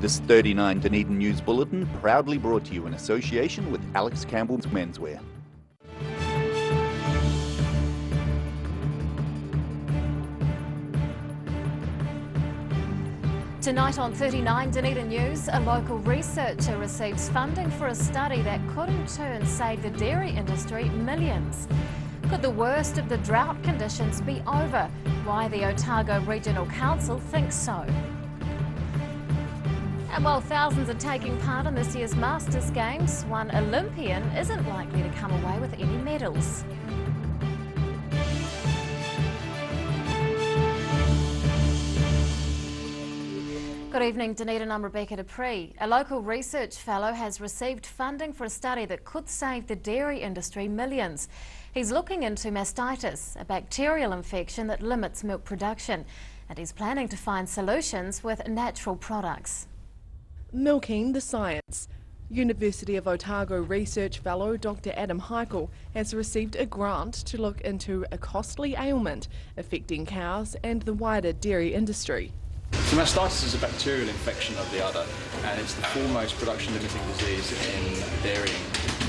This 39 Dunedin News Bulletin proudly brought to you in association with Alex Campbell's Menswear. Tonight on 39 Dunedin News, a local researcher receives funding for a study that could in turn save the dairy industry millions. Could the worst of the drought conditions be over? Why the Otago Regional Council thinks so. And while thousands are taking part in this year's Masters Games, one Olympian isn't likely to come away with any medals. Good evening, Dunedin. I'm Rebecca Dupree. A local research fellow has received funding for a study that could save the dairy industry millions. He's looking into mastitis, a bacterial infection that limits milk production, and he's planning to find solutions with natural products. Milking the science. University of Otago research fellow Dr. Adam Heikel has received a grant to look into a costly ailment affecting cows and the wider dairy industry. So mastitis is a bacterial infection of the udder, and it's the foremost production-limiting disease in dairying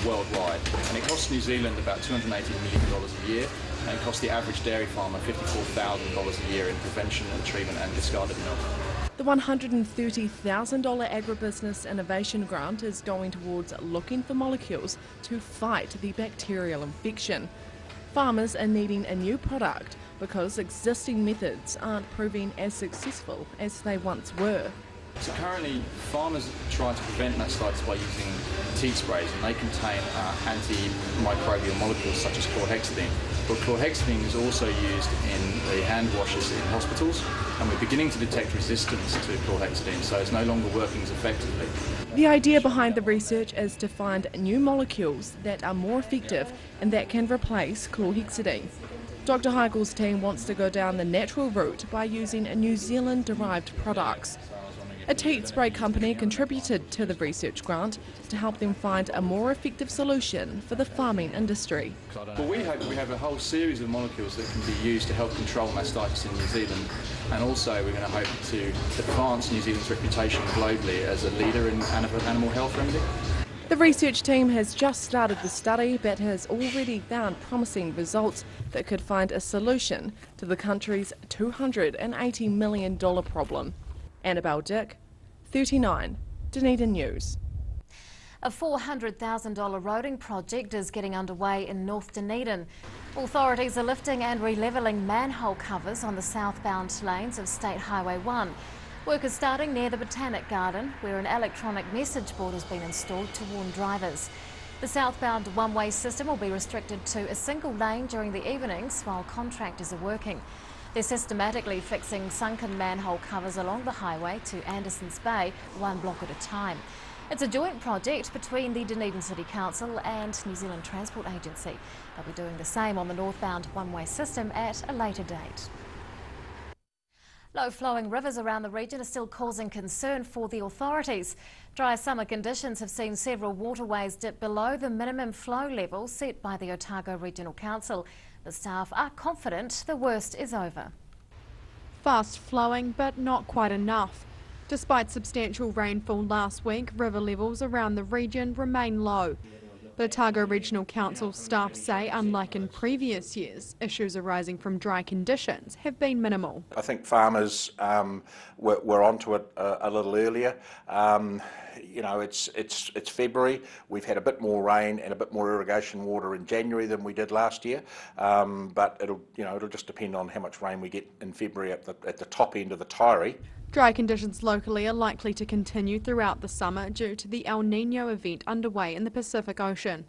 worldwide. And it costs New Zealand about $280 million a year, and it costs the average dairy farmer $54,000 a year in prevention and treatment and discarded milk. The $130,000 agribusiness innovation grant is going towards looking for molecules to fight the bacterial infection. Farmers are needing a new product because existing methods aren't proving as successful as they once were. So currently, farmers try to prevent mastitis by using teat sprays, and they contain antimicrobial molecules such as chlorhexidine. But chlorhexidine is also used in the hand washes in hospitals, and we're beginning to detect resistance to chlorhexidine, so it's no longer working as effectively. The idea behind the research is to find new molecules that are more effective and that can replace chlorhexidine. Dr. Heikel's team wants to go down the natural route by using New Zealand-derived products. A teat spray company contributed to the research grant to help them find a more effective solution for the farming industry. Well, we hope we have a whole series of molecules that can be used to help control mastitis in New Zealand, and also we're going to hope to advance New Zealand's reputation globally as a leader in animal health remedy. The research team has just started the study but has already found promising results that could find a solution to the country's $280 million problem. Annabelle Dick, 39 Dunedin News. A $400,000 roading project is getting underway in North Dunedin. Authorities are lifting and re-levelling manhole covers on the southbound lanes of State Highway 1. Work is starting near the Botanic Garden, where an electronic message board has been installed to warn drivers. The southbound one-way system will be restricted to a single lane during the evenings while contractors are working. They're systematically fixing sunken manhole covers along the highway to Anderson's Bay, one block at a time. It's a joint project between the Dunedin City Council and New Zealand Transport Agency. They'll be doing the same on the northbound one-way system at a later date. Low-flowing rivers around the region are still causing concern for the authorities. Dry summer conditions have seen several waterways dip below the minimum flow level set by the Otago Regional Council. The staff are confident the worst is over. Fast flowing, but not quite enough. Despite substantial rainfall last week, river levels around the region remain low. The Otago Regional Council staff say, unlike in previous years, issues arising from dry conditions have been minimal. I think farmers were onto it a little earlier. You know, it's February. We've had a bit more rain and a bit more irrigation water in January than we did last year. But it'll just depend on how much rain we get in February at the top end of the Taieri. Dry conditions locally are likely to continue throughout the summer due to the El Nino event underway in the Pacific Ocean.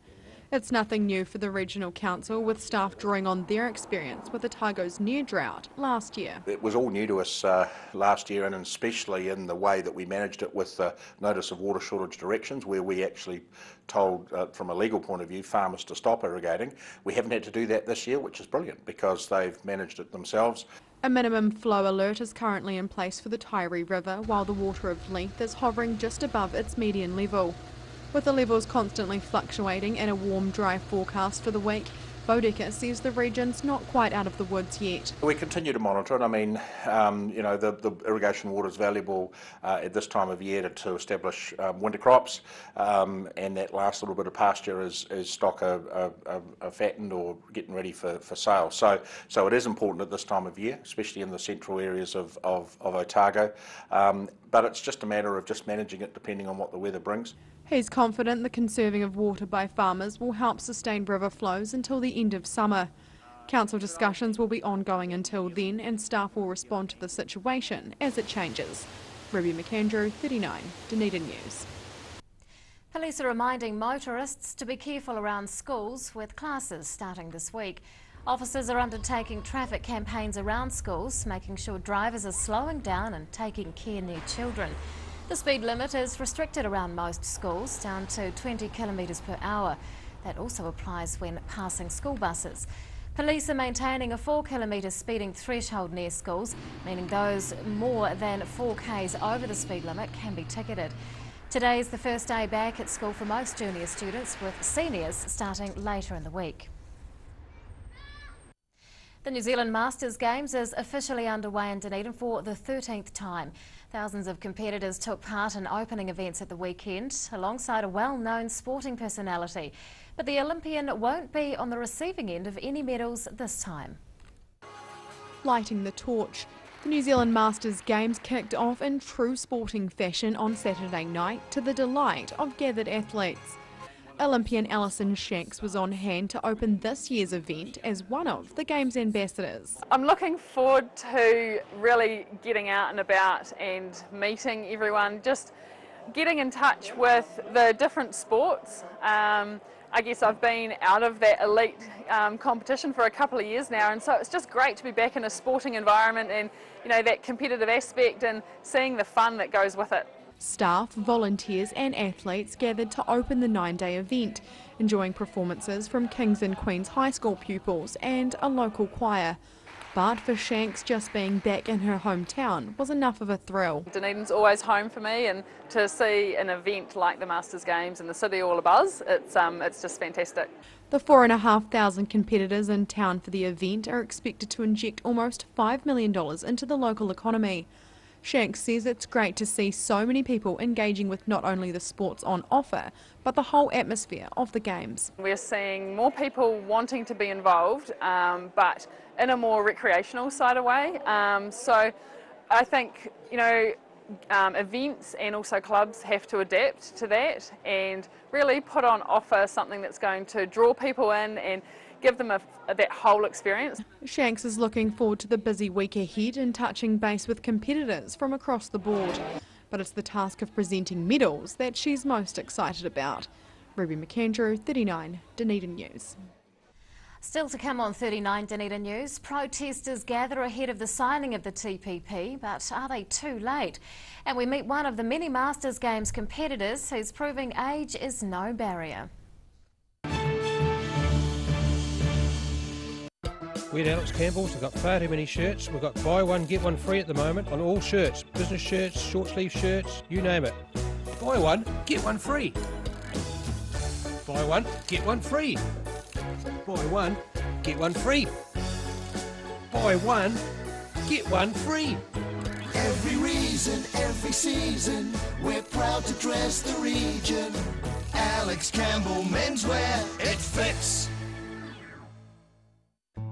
It's nothing new for the Regional Council, with staff drawing on their experience with Otago's near drought last year. It was all new to us last year, and especially in the way that we managed it with the Notice of Water Shortage Directions, where we actually told, from a legal point of view, farmers to stop irrigating. We haven't had to do that this year, which is brilliant because they've managed it themselves. A minimum flow alert is currently in place for the Taieri River, while the water of length is hovering just above its median level. With the levels constantly fluctuating and a warm, dry forecast for the week, Bodecker says the region's not quite out of the woods yet. We continue to monitor it. I mean, the irrigation water is valuable at this time of year to establish winter crops, and that last little bit of pasture is stock are fattened or getting ready for sale. So it is important at this time of year, especially in the central areas of Otago, but it's just a matter of just managing it depending on what the weather brings. He's confident the conserving of water by farmers will help sustain river flows until the end of summer. Council discussions will be ongoing until then, and staff will respond to the situation as it changes. Ruby McAndrew, 39, Dunedin News. Police are reminding motorists to be careful around schools with classes starting this week. Officers are undertaking traffic campaigns around schools, making sure drivers are slowing down and taking care near children. The speed limit is restricted around most schools, down to 20 kilometres per hour. That also applies when passing school buses. Police are maintaining a 4 kilometre speeding threshold near schools, meaning those more than 4 k's over the speed limit can be ticketed. Today is the first day back at school for most junior students, with seniors starting later in the week. The New Zealand Masters Games is officially underway in Dunedin for the 13th time. Thousands of competitors took part in opening events at the weekend, alongside a well-known sporting personality. But the Olympian won't be on the receiving end of any medals this time. Lighting the torch. The New Zealand Masters Games kicked off in true sporting fashion on Saturday night to the delight of gathered athletes. Olympian Alison Shanks was on hand to open this year's event as one of the Games ambassadors. I'm looking forward to really getting out and about and meeting everyone, just getting in touch with the different sports. I guess I've been out of that elite competition for a couple of years now, and so it's just great to be back in a sporting environment and, you know, that competitive aspect and seeing the fun that goes with it. Staff, volunteers and athletes gathered to open the 9-day event, enjoying performances from Kings and Queens High School pupils and a local choir. But for Shanks, just being back in her hometown was enough of a thrill. Dunedin's always home for me, and to see an event like the Masters Games and the city all abuzz, it's just fantastic. The 4,500 competitors in town for the event are expected to inject almost $5 million into the local economy. Shanks says it's great to see so many people engaging with not only the sports on offer, but the whole atmosphere of the Games. We're seeing more people wanting to be involved, but in a more recreational side of way. So I think, you know, events and also clubs have to adapt to that and really put on offer something that's going to draw people in and give them that whole experience. Shanks is looking forward to the busy week ahead and touching base with competitors from across the board. But it's the task of presenting medals that she's most excited about. Ruby McAndrew, 39, Dunedin News. Still to come on 39 Dunedin News, protesters gather ahead of the signing of the TPP, but are they too late? And we meet one of the many Masters Games competitors who's proving age is no barrier. We're Alex Campbell's. We've got far too many shirts. We've got buy one, get one free at the moment on all shirts. Business shirts, short sleeve shirts, you name it. Buy one, get one free. Buy one, get one free. Buy one, get one free. Buy one, get one free. Every reason, every season, we're proud to dress the region. Alex Campbell Menswear, it fits.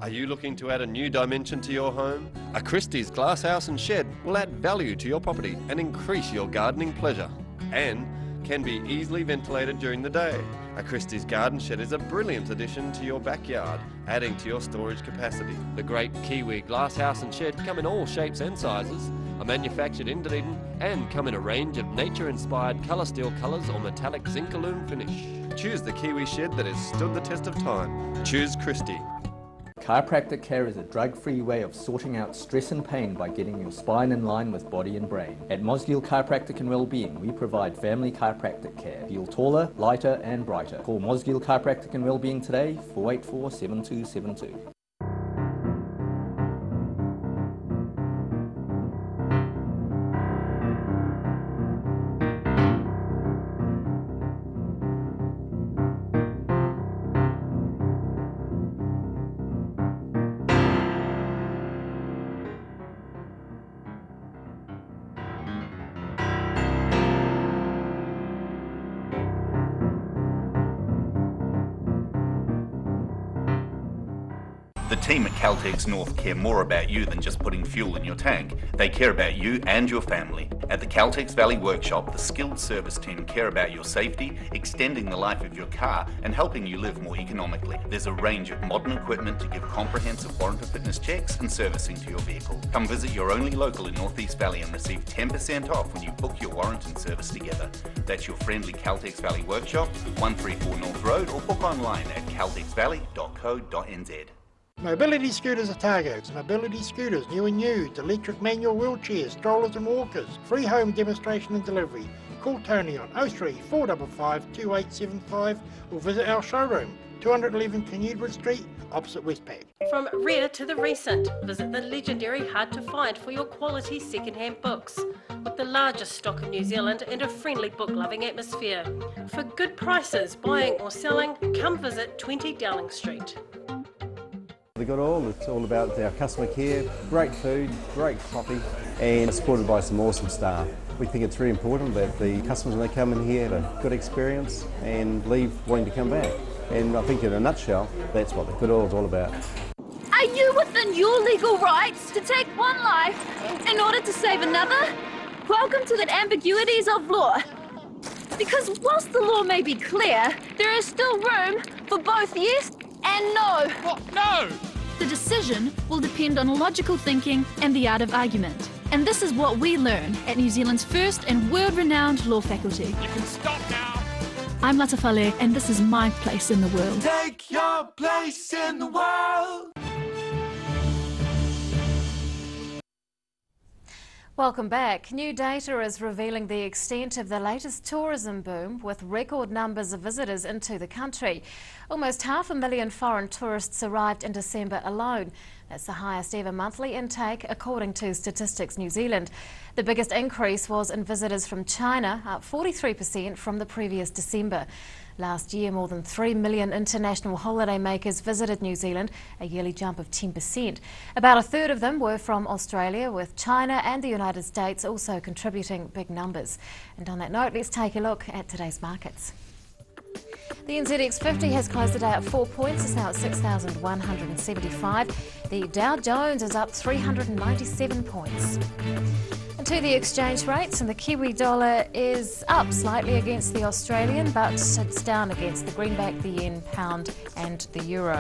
Are you looking to add a new dimension to your home? A Christie's glasshouse and shed will add value to your property and increase your gardening pleasure, and can be easily ventilated during the day. A Christie's garden shed is a brilliant addition to your backyard, adding to your storage capacity. The great Kiwi glasshouse and shed come in all shapes and sizes, are manufactured in Dunedin and come in a range of nature-inspired colour steel colours or metallic zinc aluminum finish. Choose the Kiwi shed that has stood the test of time. Choose Christie. Chiropractic care is a drug-free way of sorting out stress and pain by getting your spine in line with body and brain. At Mosgiel Chiropractic and Wellbeing, we provide family chiropractic care. Feel taller, lighter and brighter. Call Mosgiel Chiropractic and Wellbeing today, 484 7272. team at Caltex North care more about you than just putting fuel in your tank. They care about you and your family. At the Caltex Valley Workshop, the skilled service team care about your safety, extending the life of your car and helping you live more economically. There's a range of modern equipment to give comprehensive warranty fitness checks and servicing to your vehicle. Come visit your only local in North East Valley and receive 10% off when you book your warrant and service together. That's your friendly Caltex Valley Workshop, 134 North Road, or book online at caltexvalley.co.nz. Mobility scooters Otago. Mobility scooters, new and used, electric manual wheelchairs, strollers and walkers. Free home demonstration and delivery. Call Tony on 03 455 2875 or visit our showroom, 211 Canudwood Street, opposite Westpac. From rare to the recent, visit the legendary Hard to Find for your quality second-hand books. With the largest stock in New Zealand and a friendly book-loving atmosphere. For good prices, buying or selling, come visit 20 Dowling Street. It's all about our customer care, great food, great coffee, and supported by some awesome staff. We think it's really important that the customers, when they come in here, have a good experience and leave wanting to come back. And I think in a nutshell, that's what the Good Oil is all about. Are you within your legal rights to take one life in order to save another? Welcome to the ambiguities of law. Because whilst the law may be clear, there is still room for both yes and no. What? No! The decision will depend on logical thinking and the art of argument. And this is what we learn at New Zealand's first and world-renowned law faculty. You can stop now! I'm Latafale, and this is my place in the world. Take your place in the world. Welcome back. New data is revealing the extent of the latest tourism boom, with record numbers of visitors into the country. Almost 500,000 foreign tourists arrived in December alone. That's the highest ever monthly intake, according to Statistics New Zealand. The biggest increase was in visitors from China, up 43% from the previous December. Last year, more than 3 million international holidaymakers visited New Zealand, a yearly jump of 10%. About a third of them were from Australia, with China and the United States also contributing big numbers. And on that note, let's take a look at today's markets. The NZX 50 has closed the day at 4 points. It's now at 6,175. The Dow Jones is up 397 points. And to the exchange rates, and the Kiwi dollar is up slightly against the Australian, but it's down against the greenback, the yen, pound and the euro.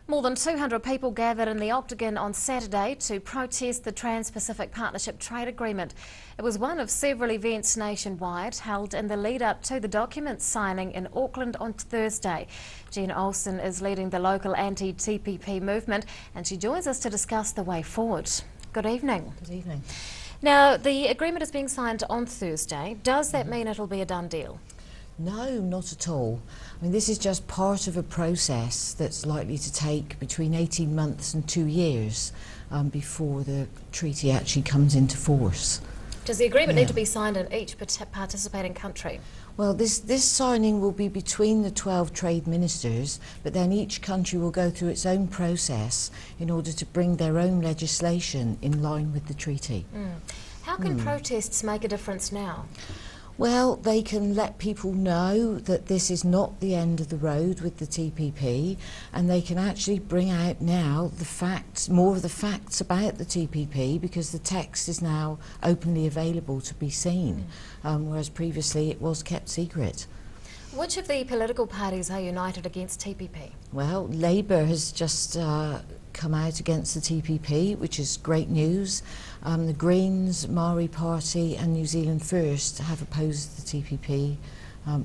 More than 200 people gathered in the Octagon on Saturday to protest the Trans-Pacific Partnership Trade Agreement. It was one of several events nationwide held in the lead-up to the document signing in Auckland on Thursday. Jen Olsen is leading the local anti-TPP movement, and she joins us to discuss the way forward. Good evening. Good evening. Now, the agreement is being signed on Thursday. Does that mean it'll be a done deal? No, not at all. I mean, this is just part of a process that's likely to take between 18 months and 2 years before the treaty actually comes into force. Does the agreement need to be signed in each participating country? Well, this signing will be between the 12 trade ministers, but then each country will go through its own process in order to bring their own legislation in line with the treaty. How can protests make a difference now? Well, they can let people know that this is not the end of the road with the TPP, and they can actually bring out now the facts, more of the facts about the TPP, because the text is now openly available to be seen, whereas previously it was kept secret. Which of the political parties are united against TPP? Well, Labour has just come out against the TPP, which is great news. The Greens, Maori Party and New Zealand First have opposed the TPP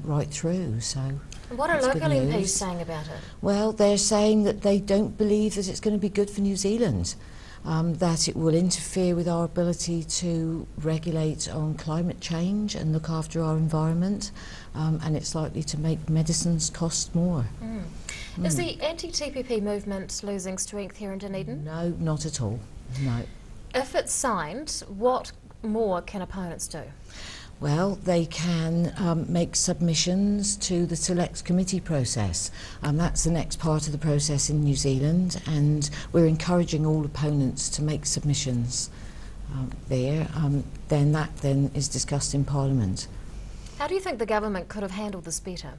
right through. So what are local MPs saying about it? Well, they're saying that they don't believe that it's going to be good for New Zealand, that it will interfere with our ability to regulate on climate change and look after our environment, and it's likely to make medicines cost more. Is the anti-TPP movement losing strength here in Dunedin? No, not at all, no. If it's signed, what more can opponents do? Well, they can make submissions to the Select Committee process. That's the next part of the process in New Zealand, and we're encouraging all opponents to make submissions there. Then that is discussed in Parliament. How do you think the government could have handled this better?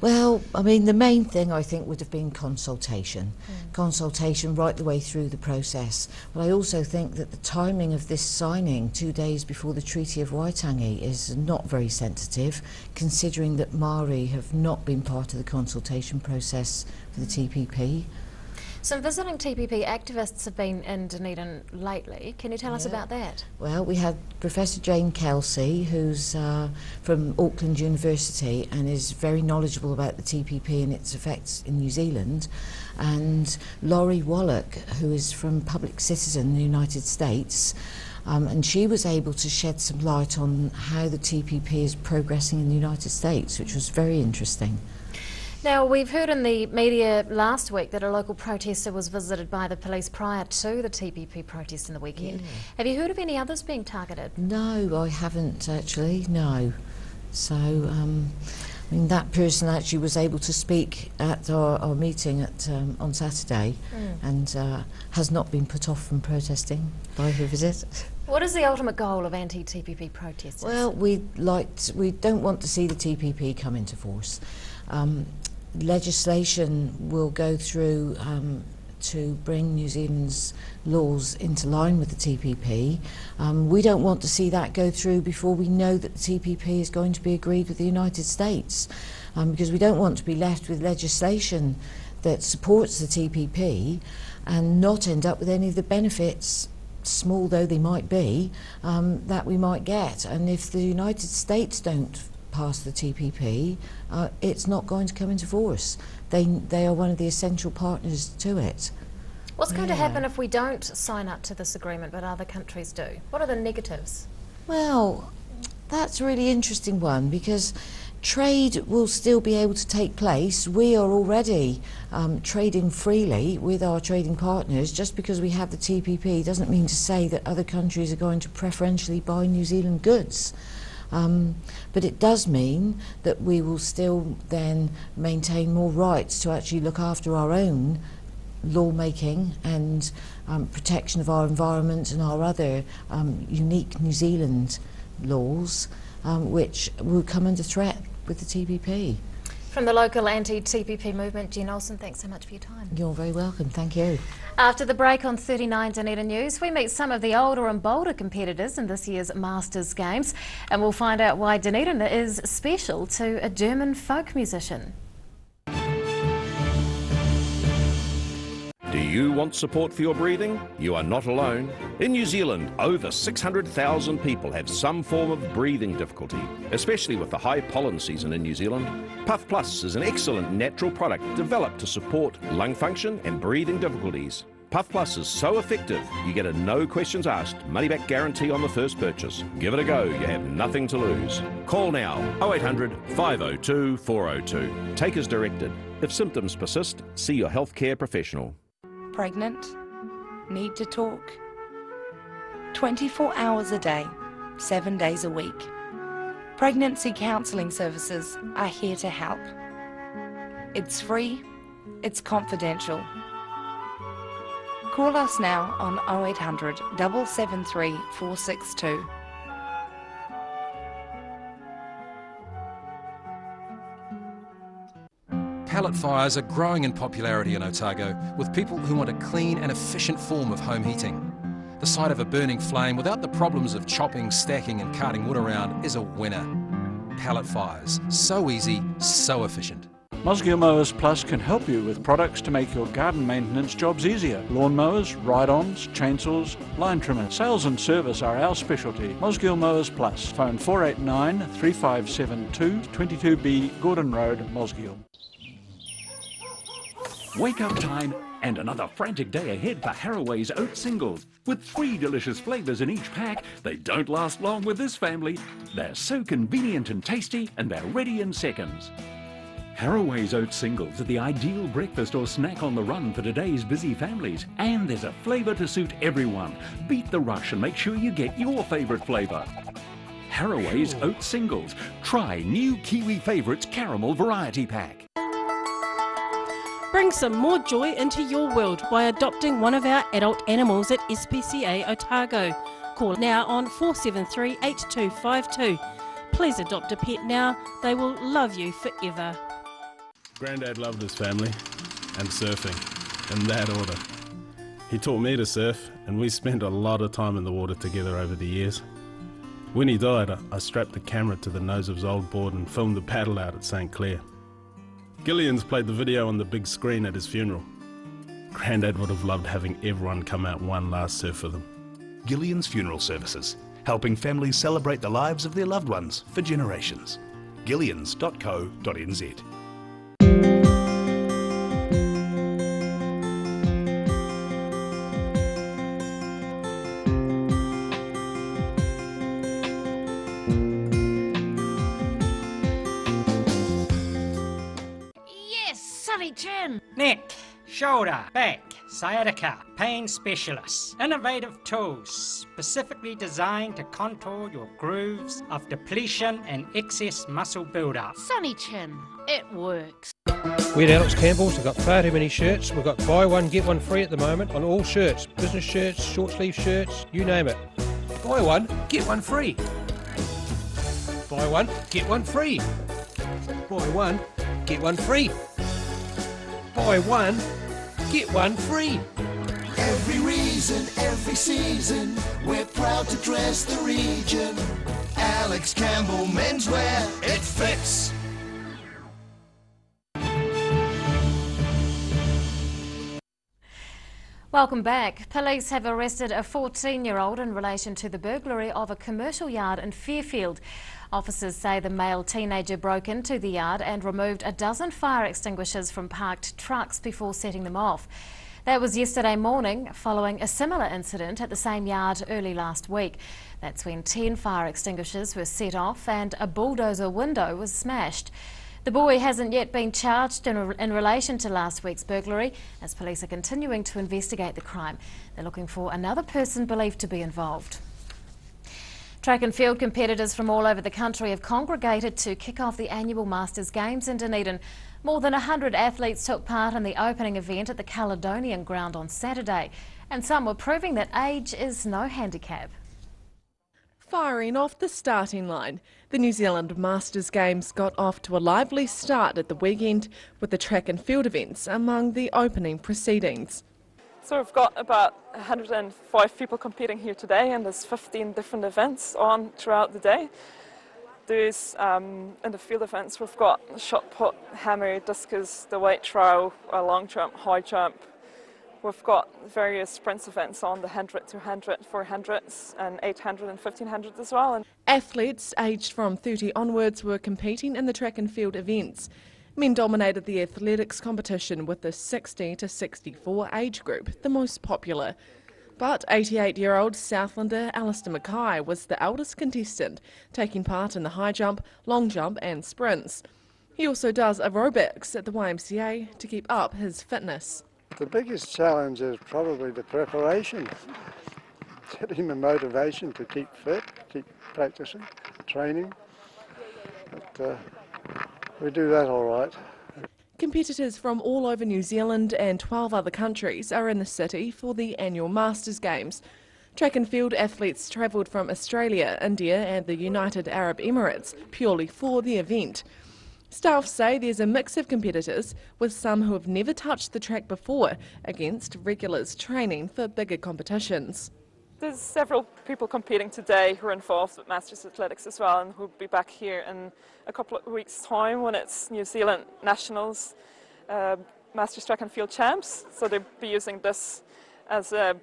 Well, I mean, the main thing I think would have been consultation. Consultation right the way through the process. But I also think that the timing of this signing 2 days before the Treaty of Waitangi is not very sensitive, considering that Māori have not been part of the consultation process for the TPP. Some visiting TPP activists have been in Dunedin lately. Can you tell us about that? Well, we had Professor Jane Kelsey, who's from Auckland University and is very knowledgeable about the TPP and its effects in New Zealand, and Laurie Wallach, who is from Public Citizen in the United States, and she was able to shed some light on how the TPP is progressing in the United States, which was very interesting. Now, we've heard in the media last week that a local protester was visited by the police prior to the TPP protest in the weekend. Yeah. Have you heard of any others being targeted? No, I haven't actually, no. So, I mean, that person actually was able to speak at our meeting at, on Saturday and has not been put off from protesting by her visit. What is the ultimate goal of anti-TPP protesters? Well, we don't want to see the TPP come into force. Legislation will go through to bring New Zealand's laws into line with the TPP. We don't want to see that go through before we know that the TPP is going to be agreed with the United States, because we don't want to be left with legislation that supports the TPP and not end up with any of the benefits, small though they might be, that we might get. And if the United States don't pass the TPP, it's not going to come into force. They are one of the essential partners to it. What's going to happen if we don't sign up to this agreement but other countries do? What are the negatives? Well, that's a really interesting one, because trade will still be able to take place. We are already trading freely with our trading partners. Just because we have the TPP doesn't mean to say that other countries are going to preferentially buy New Zealand goods. But it does mean that we will still then maintain more rights to actually look after our own lawmaking and protection of our environment and our other unique New Zealand laws, which will come under threat with the TPP. From the local anti-TPP movement, Jen Olsen, thanks so much for your time. You're very welcome, thank you. After the break on 39 Dunedin News, we meet some of the older and bolder competitors in this year's Masters Games, and we'll find out why Dunedin is special to a German folk musician. Do you want support for your breathing? You are not alone. In New Zealand, over 600,000 people have some form of breathing difficulty, especially with the high pollen season in New Zealand. Puff Plus is an excellent natural product developed to support lung function and breathing difficulties. Puff Plus is so effective, you get a no questions asked, money back guarantee on the first purchase. Give it a go, you have nothing to lose. Call now, 0800 502 402. Take as directed. If symptoms persist, see your healthcare professional. Pregnant? Need to talk? 24 hours a day, 7 days a week. Pregnancy counselling services are here to help. It's free, it's confidential. Call us now on 0800 773 462. Pallet fires are growing in popularity in Otago, with people who want a clean and efficient form of home heating. The sight of a burning flame without the problems of chopping, stacking and carting wood around is a winner. Pallet fires, so easy, so efficient. Mosgiel Mowers Plus can help you with products to make your garden maintenance jobs easier. Lawn mowers, ride-ons, chainsaws, line trimmers. Sales and service are our specialty. Mosgiel Mowers Plus. Phone 489 3572 22B Gordon Road, Mosgiel. Wake up time and another frantic day ahead for Haraway's Oat Singles. With 3 delicious flavours in each pack, they don't last long with this family. They're so convenient and tasty, and they're ready in seconds. Haraway's Oat Singles are the ideal breakfast or snack on the run for today's busy families. And there's a flavour to suit everyone. Beat the rush and make sure you get your favourite flavour. Haraway's Oat Singles. Try new Kiwi Favourites Caramel Variety Pack. Bring some more joy into your world by adopting one of our adult animals at SPCA Otago. Call now on 473 8252. Please adopt a pet now. They will love you forever. Grandad loved his family and surfing, in that order. He taught me to surf, and we spent a lot of time in the water together over the years. When he died, I strapped the camera to the nose of his old board and filmed the paddle out at St. Clair. Gillian's played the video on the big screen at his funeral. Grandad would have loved having everyone come out one last surf with him. Gillian's Funeral Services, helping families celebrate the lives of their loved ones for generations. Gillians.co.nz. Chin. Neck, shoulder, back, sciatica, pain specialists. Innovative tools specifically designed to contour your grooves of depletion and excess muscle buildup. Sunny Chin, it works. We at Alex Campbell's have got far too many shirts. We've got buy one, get one free at the moment on all shirts. Business shirts, short sleeve shirts, you name it. Buy one, get one free. Buy one, get one free. Buy one, get one free. Buy one, get one free. Every reason, every season, we're proud to dress the region. Alex Campbell Menswear, it fits. Welcome back. Police have arrested a 14-year-old in relation to the burglary of a commercial yard in Fairfield. Officers say the male teenager broke into the yard and removed a dozen fire extinguishers from parked trucks before setting them off. That was yesterday morning, following a similar incident at the same yard early last week. That's when 10 fire extinguishers were set off and a bulldozer window was smashed. The boy hasn't yet been charged in relation to last week's burglary, as police are continuing to investigate the crime. They're looking for another person believed to be involved. Track and field competitors from all over the country have congregated to kick off the annual Masters Games in Dunedin. More than 100 athletes took part in the opening event at the Caledonian ground on Saturday, and some were proving that age is no handicap. Firing off the starting line, the New Zealand Masters Games got off to a lively start at the weekend with the track and field events among the opening proceedings. So we've got about 105 people competing here today, and there's 15 different events on throughout the day. There's, in the field events, we've got shot put, hammer, discus, the weight throw, long jump, high jump. We've got various sprints events on the 100, 200, 400s and 800 and 1500 as well. And athletes aged from 30 onwards were competing in the track and field events. Men dominated the athletics competition with the 60 to 64 age group, the most popular. But 88-year-old Southlander Alistair Mackay was the eldest contestant, taking part in the high jump, long jump and sprints. He also does aerobics at the YMCA to keep up his fitness. The biggest challenge is probably the preparation, getting the motivation to keep fit, keep practicing, training. But we do that all right. Competitors from all over New Zealand and 12 other countries are in the city for the annual Masters Games. Track and field athletes travelled from Australia, India and the United Arab Emirates purely for the event. Staff say there's a mix of competitors, with some who have never touched the track before, against regulars training for bigger competitions. there's several people competing today who are involved with Masters Athletics as well, and who'll be back here in a couple of weeks' time when it's New Zealand Nationals Masters Track and Field Champs. So they'll be using this as a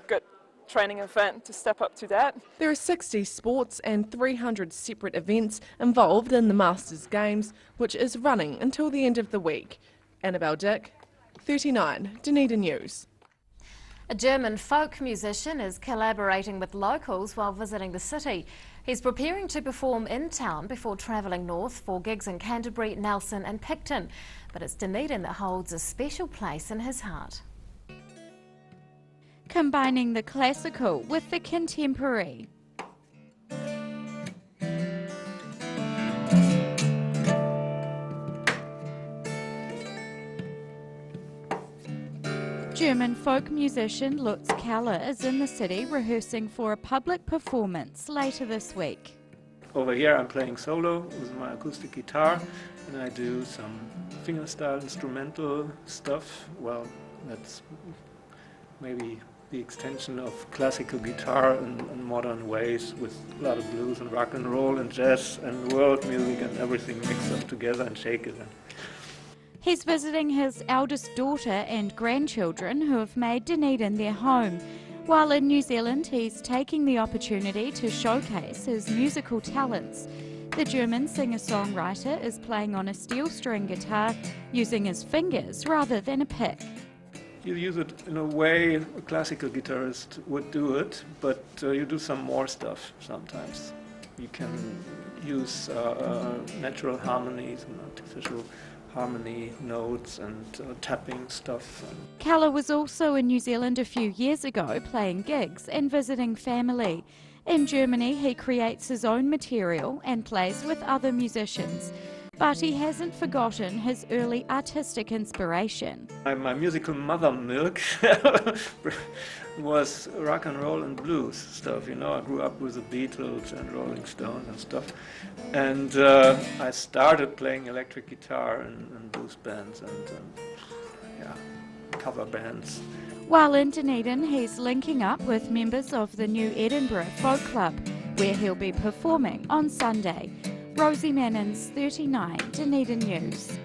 good training event to step up to that. There are 60 sports and 300 separate events involved in the Masters Games, which is running until the end of the week. Annabelle Dick, 39, Dunedin News. A German folk musician is collaborating with locals while visiting the city. He's preparing to perform in town before travelling north for gigs in Canterbury, Nelson and Picton. But it's Dunedin that holds a special place in his heart. Combining the classical with the contemporary. German folk musician Lutz Keller is in the city rehearsing for a public performance later this week. Over here I'm playing solo with my acoustic guitar, and I do some fingerstyle instrumental stuff. Well, that's maybe the extension of classical guitar in modern ways, with a lot of blues and rock and roll and jazz and world music and everything mixed up together and shake it. He's visiting his eldest daughter and grandchildren who have made Dunedin their home. While in New Zealand, he's taking the opportunity to showcase his musical talents. The German singer-songwriter is playing on a steel string guitar using his fingers rather than a pick. You use it in a way a classical guitarist would do it, but you do some more stuff sometimes. You can use natural harmonies and artificial harmony notes and tapping stuff. Keller was also in New Zealand a few years ago playing gigs and visiting family. In Germany, he creates his own material and plays with other musicians. But he hasn't forgotten his early artistic inspiration. My musical mother milk was rock and roll and blues stuff, you know. I grew up with the Beatles and Rolling Stones and stuff. And I started playing electric guitar in blues bands and cover bands. While in Dunedin, he's linking up with members of the New Edinburgh Folk Club, where he'll be performing on Sunday. Rosie Mannins, 39 Dunedin News.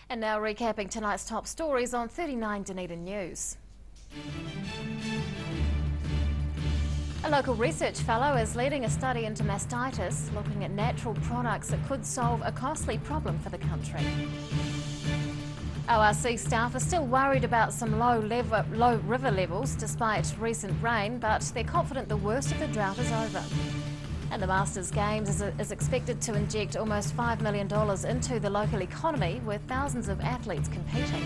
And now recapping tonight's top stories on 39 Dunedin News. A local research fellow is leading a study into mastitis, looking at natural products that could solve a costly problem for the country. ORC staff are still worried about some low river levels despite recent rain, but they're confident the worst of the drought is over. And the Masters Games is expected to inject almost $5 million into the local economy, with thousands of athletes competing.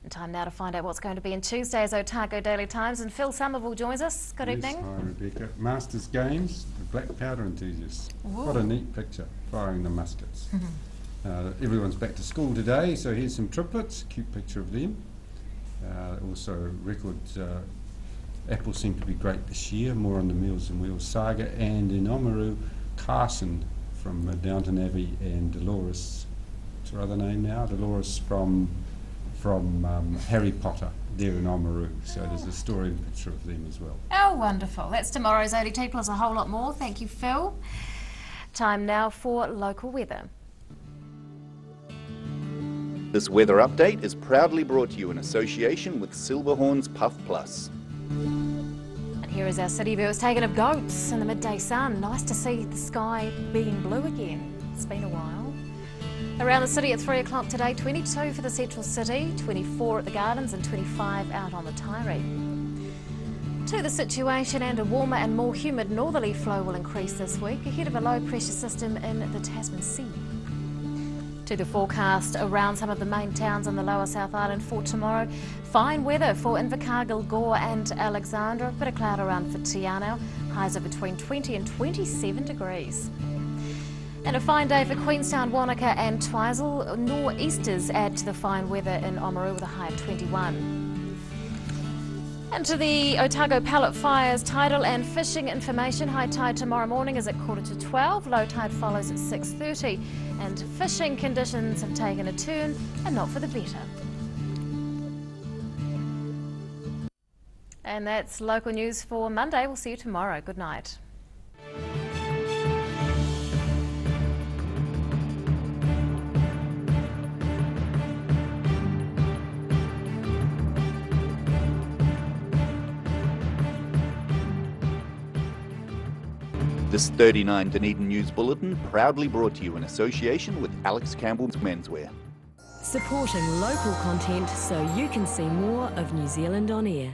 And time now to find out what's going to be in Tuesday's Otago Daily Times, and Phil Somerville joins us. Good evening. Hi Rebecca. Masters Games, the black powder enthusiasts. What a neat picture, firing the muskets. Everyone's back to school today, so here's some triplets, cute picture of them. Also records. Apples seem to be great this year, more on the Meals and Wheels saga, and in Oamaru, Carson from Downton Abbey and Dolores, what's her other name now? Dolores from Harry Potter, there in Oamaru, so there's a story and picture of them as well. Oh, wonderful. That's tomorrow's ODT plus a whole lot more. Thank you, Phil. Time now for local weather. This weather update is proudly brought to you in association with Silverhorn's Puff Plus. And here is our city view. It's taken of goats in the midday sun. Nice to see the sky being blue again. It's been a while. Around the city at 3 o'clock today, 22 for the central city, 24 at the Gardens and 25 out on the Taieri. To the situation, and a warmer and more humid northerly flow will increase this week ahead of a low pressure system in the Tasman Sea. To the forecast around some of the main towns on the lower South Island for tomorrow. Fine weather for Invercargill, Gore and Alexandra. Bit of cloud around for Te Anau. Highs are between 20 and 27 degrees. And a fine day for Queenstown, Wanaka and Twizel. Nor'easters add to the fine weather in Oamaru with a high of 21. And to the Otago Pallet Fires, tidal and fishing information. High tide tomorrow morning is at 11:45, low tide follows at 6:30, and fishing conditions have taken a turn and not for the better. And that's local news for Monday. We'll see you tomorrow. Good night. This 39 Dunedin News Bulletin proudly brought to you in association with Alex Campbell's Menswear. Supporting local content so you can see more of New Zealand on air.